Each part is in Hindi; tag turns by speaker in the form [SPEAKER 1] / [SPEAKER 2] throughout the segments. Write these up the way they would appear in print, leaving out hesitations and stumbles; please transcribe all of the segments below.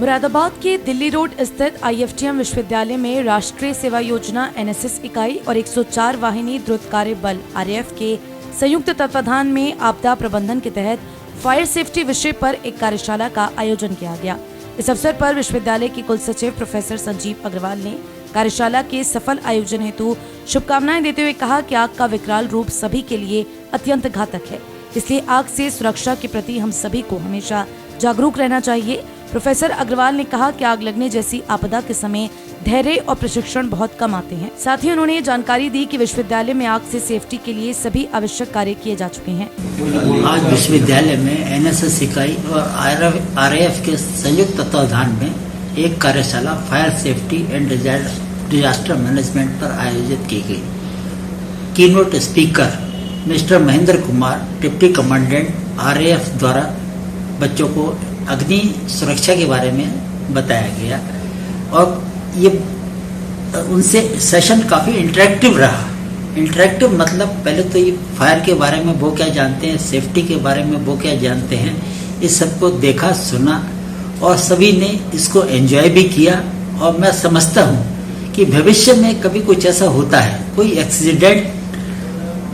[SPEAKER 1] मुरादाबाद के दिल्ली रोड स्थित IFTM विश्वविद्यालय में राष्ट्रीय सेवा योजना NSS इकाई और 104 वाहिनी द्रुत कार्य बल RAF के संयुक्त तत्वाधान में आपदा प्रबंधन के तहत फायर सेफ्टी विषय पर एक कार्यशाला का आयोजन किया गया। इस अवसर पर विश्वविद्यालय के कुल सचिव प्रोफेसर संजीव अग्रवाल ने कार्यशाला के सफल आयोजन हेतु शुभकामनाएं देते हुए कहा कि आग का विकराल रूप सभी के लिए अत्यंत घातक है, इसलिए आग से सुरक्षा के प्रति हम सभी को हमेशा जागरूक रहना चाहिए। प्रोफेसर अग्रवाल ने कहा कि आग लगने जैसी आपदा के समय धैर्य और प्रशिक्षण बहुत कम आते हैं। साथ ही उन्होंने जानकारी दी कि विश्वविद्यालय में आग से सेफ्टी के लिए सभी आवश्यक कार्य किए जा चुके हैं।
[SPEAKER 2] आज विश्वविद्यालय में NSS इकाई और RAF के संयुक्त तत्वाधान में एक कार्यशाला fire safety and disaster management पर आयोजित की गई। Keynote speaker mister Mahendra Kumar, deputy commandant RAF द्वारा बच्चों को अग्नि सुरक्षा के बारे में बताया गया और ये उनसे सेशन काफ़ी इंटरेक्टिव रहा। इंटरेक्टिव मतलब पहले तो ये फायर के बारे में वो क्या जानते हैं, सेफ्टी के बारे में वो क्या जानते हैं, इस सबको देखा सुना और सभी ने इसको एंजॉय भी किया। और मैं समझता हूँ कि भविष्य में कभी कुछ ऐसा होता है, कोई accident,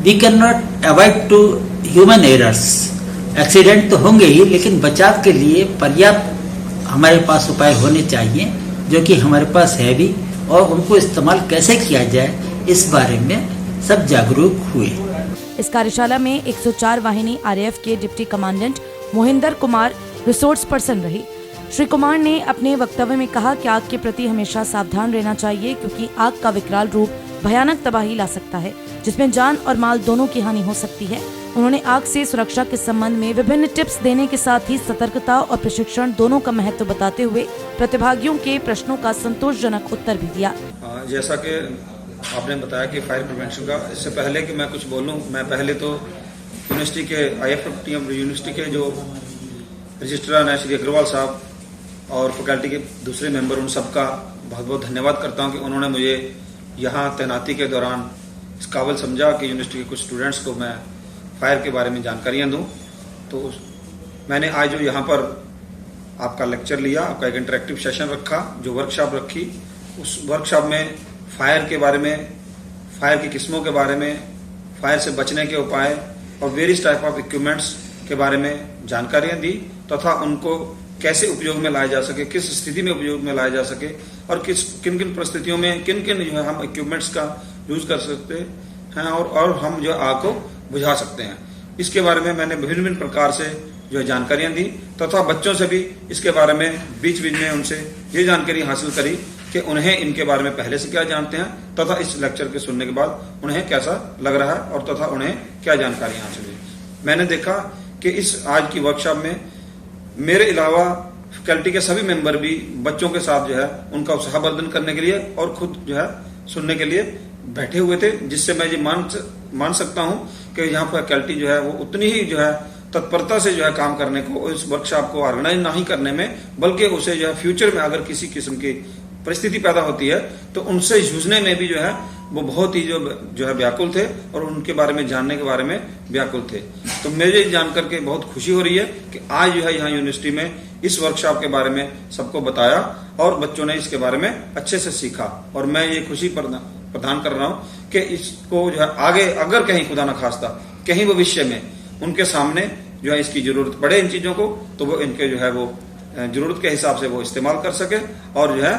[SPEAKER 2] we can not avoid to human errors, accident तो होंगे ही, लेकिन बचाव के लिए पर्याप्त हमारे पास उपाय होने चाहिए जो कि हमारे पास है भी, और उनको इस्तेमाल कैसे किया जाए इस बारे में सब जागरूक हुए।
[SPEAKER 1] इस कार्यशाला में 104 वाहिनी RAF के deputy commandant Mohinder Kumar resource person रहे। श्री कुमार ने अपने वक्तव्य में कहा कि आग के प्रति हमेशा सावधान रहना चाहिए, क्योंकि आग का विकराल रूप भयानक तबाही ला सकता है, जिसमें जान और माल दोनों की हानि हो सकती है। उन्होंने आग से सुरक्षा के संबंध में विभिन्न टिप्स देने के साथ ही सतर्कता और प्रशिक्षण दोनों का महत्व बताते हुए प्रतिभागियों के प्रश्नों का संतोषजनक उत्तर भी दिया।
[SPEAKER 3] जैसा कि आपने बताया कि फायर प्रिवेंशन का, इससे पहले कि मैं कुछ बोलूं, मैं पहले तो यूनिवर्सिटी के IFTM यूनिवर्सिटी के जो रजिस्ट्रार हैं श्री अग्रवाल साहब और फैकल्टी के दूसरे मेंबर, उन सबका बहुत बहुत धन्यवाद करता हूं कि उन्होंने मुझे यहाँ तैनाती के दौरान इस काबिल समझा कि यूनिवर्सिटी के कुछ स्टूडेंट्स को मैं फायर के बारे में जानकारियाँ दूँ। तो मैंने आज जो यहाँ पर आपका लेक्चर लिया, आपका एक इंटरेक्टिव सेशन रखा, जो वर्कशॉप रखी, उस वर्कशॉप में फायर के बारे में, फायर की किस्मों के बारे में, फायर से बचने के उपाय और वेरियस टाइप ऑफ इक्विपमेंट्स के बारे में जानकारियाँ दी तथा उनको कैसे उपयोग में लाया जा सके, किस स्थिति में उपयोग में लाया जा सके और किन किन परिस्थितियों में किन किन जो है हम इक्विपमेंट्स का यूज कर सकते हैं और हम जो आग को बुझा सकते हैं। इसके बारे में मैंने विभिन्न प्रकार से जो जानकारियां दी तथा बच्चों से भी इसके बारे में बीच बीच में उनसे ये जानकारी हासिल करी कि उन्हें इनके बारे में पहले से क्या जानते हैं तथा इस लेक्चर के सुनने के बाद उन्हें कैसा लग रहा है और तथा उन्हें क्या जानकारी हासिल हुई। मैंने देखा कि इस आज की वर्कशॉप में मेरे अलावा फैकल्टी के सभी मेंबर भी बच्चों के साथ जो है उनका उत्साहवर्धन करने के लिए और खुद जो है सुनने के लिए बैठे हुए थे, जिससे मैं ये मान सकता हूं कि यहाँ फैकल्टी जो है वो उतनी ही जो है तत्परता से जो है काम करने को, इस वर्कशॉप को ऑर्गेनाइज नहीं करने में, बल्कि उसे जो है फ्यूचर में अगर किसी किस्म की परिस्थिति पैदा होती है तो उनसे जूझने में भी जो है वो बहुत ही जो है व्याकुल थे और उनके बारे में जानने के बारे में व्याकुल थे। तो मुझे जानकर के बहुत खुशी हो रही है कि आज जो है यहाँ यूनिवर्सिटी में इस वर्कशॉप के बारे में सबको बताया और बच्चों ने इसके बारे में अच्छे से सीखा और मैं ये खुशी प्रदान कर रहा हूँ कि इसको जो है आगे अगर कहीं खुदा न खास्ता कहीं भविष्य में उनके सामने जो है इसकी जरूरत पड़े इन चीजों को, तो वो इनके जो है वो जरूरत के हिसाब से वो इस्तेमाल कर सके और जो है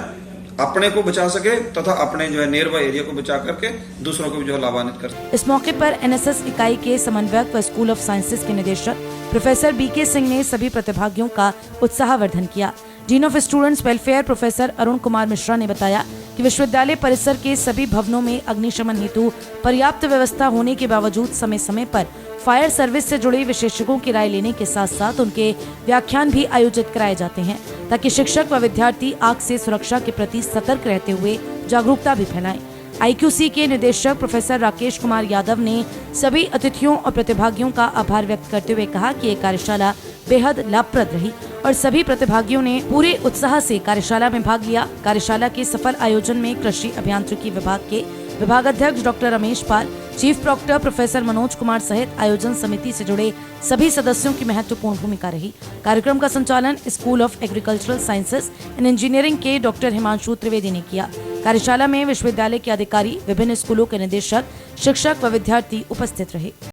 [SPEAKER 3] अपने को बचा सके तथा अपने जो है नियर बाय एरिया को बचा करके दूसरों को भी जो है लाभान्वित कर सके।
[SPEAKER 1] इस मौके पर NSS इकाई के समन्वयक व स्कूल ऑफ साइंसेज के निदेशक प्रोफेसर BK सिंह ने सभी प्रतिभागियों का उत्साहवर्धन किया। Dean of students welfare professor Arun Kumar Mishra ने बताया कि विश्वविद्यालय परिसर के सभी भवनों में अग्निशमन हेतु पर्याप्त व्यवस्था होने के बावजूद समय समय पर फायर सर्विस से जुड़े विशेषज्ञों की राय लेने के साथ साथ उनके व्याख्यान भी आयोजित कराए जाते हैं, ताकि शिक्षक व विद्यार्थी आग से सुरक्षा के प्रति सतर्क रहते हुए जागरूकता भी फैलाएं। IQC के निदेशक प्रोफेसर राकेश कुमार यादव ने सभी अतिथियों और प्रतिभागियों का आभार व्यक्त करते हुए कहा कि ये कार्यशाला बेहद लाभप्रद रही और सभी प्रतिभागियों ने पूरे उत्साह से कार्यशाला में भाग लिया। कार्यशाला के सफल आयोजन में कृषि अभियांत्रिकी विभाग के विभागाध्यक्ष doctor Ramesh Pal, chief proctor professor Manoj Kumar सहित आयोजन समिति से जुड़े सभी सदस्यों की महत्वपूर्ण भूमिका रही। कार्यक्रम का संचालन school of agricultural sciences and engineering के डॉक्टर हिमांशु त्रिवेदी ने किया। कार्यशाला में विश्वविद्यालय के अधिकारी, विभिन्न स्कूलों के निदेशक, शिक्षक व विद्यार्थी उपस्थित रहे।